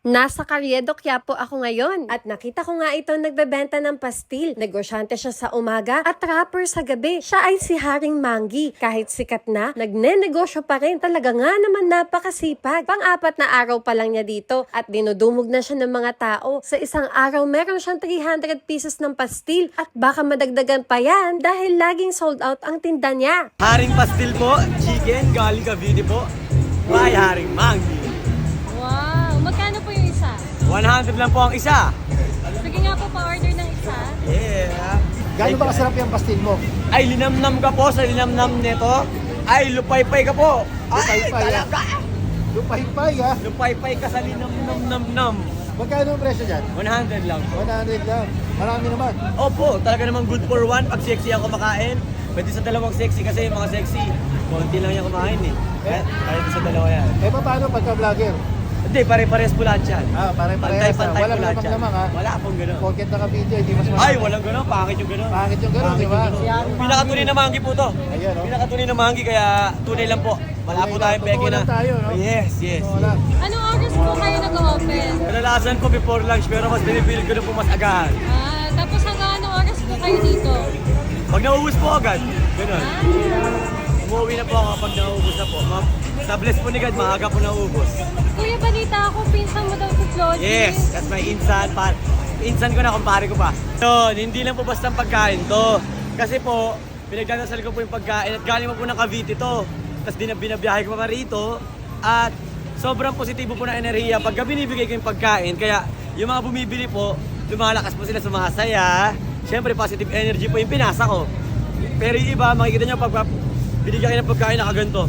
Nasa Carriedo, Quiapo ako ngayon at nakita ko nga ito nagbebenta ng pastil. Negosyante siya sa umaga at rapper sa gabi. Siya ay si Haring Manggi. Kahit sikat na, nagne-negosyo pa rin. Talaga nga naman napakasipag. Pang-apat na araw pa lang niya dito at dinudumog na siya ng mga tao. Sa isang araw, meron siyang 300 pieces ng pastil at baka madagdagan pa yan dahil laging sold out ang tinda niya. Haring pastil po, chicken, galing Cavite po. By Haring Manggi. Wow! Magkano po yung isa? 100 lang po ang isa. Sige nga po pa-order ng isa. Yeah. Gano'n ba kasarap yung pastil mo? Ay, linamnam ka po sa linamnam nito. Ay, lupaypay ka po. Ay, Lupaypay, talaga. Lupahipay ha? Lupaypay ka sa linamnam-nam-nam. Magkano ang presyo dyan? 100 lang. 100 lang. Marami naman. Opo, talaga namang good for one. Pag sexy ako kumakain, pwede sa dalawang sexy kasi yung mga sexy, konti lang yung kumain eh. Kaya sa dalawa yan. Eh paano pagka-vlogger? Hindi, pare-pares po lahat yan. Pare-parehas ha. Pantay-pantay Walang po lahat yan. lamang-lamang ha. Wala pong gano'n. Porket naka-video, hindi mas marami. Ay, walang gano'n. Pangit yung gano'n. Pangit yung gano'n, di ba? Pinakatunay na manggi po to. Ayan, oh. Pinakatunay na manggi, kaya tunay lang po. Wala po Tunay tayong lang. peke Totoo na. lang tayo, no? Yes. Oo lang. Anong oras po kayo nag-open? Kadalasan po before lunch, pero mas binibilig ko na po mas agahan. Tapos hanggang anong oras po kayo dito? Pag nauubos po agad, gano'n. Umuwi na po ako kapag nauubos na po. Sa bless po ni God, maaga po nauubos. Kuya, balita ako, pinsan mo daw si Floyd. Yes, that's my insan. Insan ko na, kumpare ko pa. So, hindi lang po basta ang pagkain to. Kasi po, pinagdadasal ko po yung pagkain at galing mo po ng Cavite to. Tapos binabiyahe ko pa rito. At sobrang positibo po na enerhiya pagka binibigay ko yung pagkain. Kaya yung mga bumibili po, lumalakas po sila, sumasaya. Siyempre, positive energy po yung pinasa ko. Pero yung iba, makikita nyo pag binigyan kayo ng pagkain nakaganto.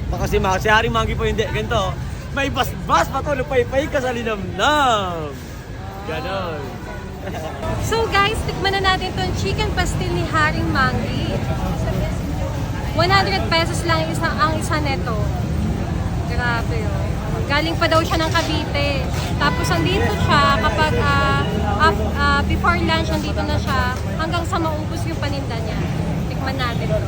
Baka si Haring Manggi po hindi. Ganito, may bas-bas pa to, lupay-pay ka sa linamnam. Ganon. So guys, tikman na natin tong chicken pastil ni Haring Manggi. 100 pesos lang ang isa neto. Grabe oh. Galing pa daw siya ng Cavite. Tapos andito siya kapag before lunch, andito na siya hanggang sa maubos yung paninda niya. Tikman natin to.